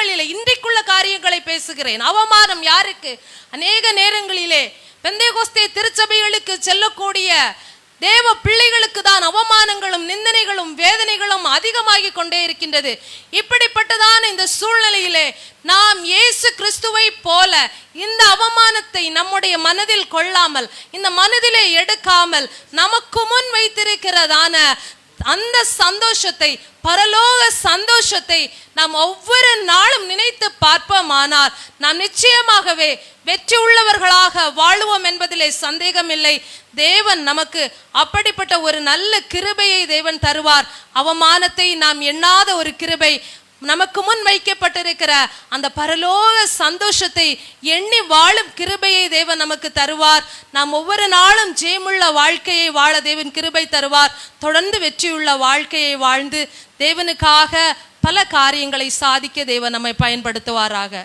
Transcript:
நேரங்களிலே, இன்றைக்குள்ள காரியங்களை பேசுகிறேன். அவமானம் யாருக்கு? அநேக நேரங்களிலே பெந்தேகோஸ்தே திருச்சபைகளுக்கு செல்லக்கூடிய தேவ பிள்ளைகளுக்கு தான் அவமானங்களும் நிந்தனைகளும் வேதனைகளும் அதிகமாகி கொண்டே இருக்கின்றது. இப்படிப்பட்டதான இந்த சூழ்நிலையிலே நாம் இயேசு கிறிஸ்துவை போல இந்த அவமானத்தை நம்முடைய மனதில் கொள்ளாமல், இந்த மனதிலே எடுக்காமல், நமக்கு முன் வைத்திருக்கிறதான அந்த சந்தோஷத்தை, பரலோக சந்தோஷத்தை நாம் ஒவ்வொரு நாளும் நினைத்து பார்ப்போமானால் நாம் நிச்சயமாகவே வெற்றி உள்ளவர்களாக வாழுவோம் என்பதிலே சந்தேகம் இல்லை. தேவன் நமக்கு அப்படிப்பட்ட ஒரு நல்ல கிருபையை தேவன் தருவார். அவமானத்தை நாம் எண்ணாத ஒரு கிருபை, நமக்கு முன் வைக்கப்பட்டிருக்கிற அந்த பரலோக சந்தோஷத்தை எண்ணி வாழும் கிருபையை தேவன் நமக்கு தருவார். நாம் ஒவ்வொரு நாளும் ஜெயமுள்ள வாழ்க்கையை வாழ தேவன் கிருபை தருவார். தொடர்ந்து வெற்றியுள்ள வாழ்க்கையை வாழ்ந்து தேவனுக்காக பல காரியங்களை சாதிக்க தேவன் நம்மை பயன்படுத்துவாராக.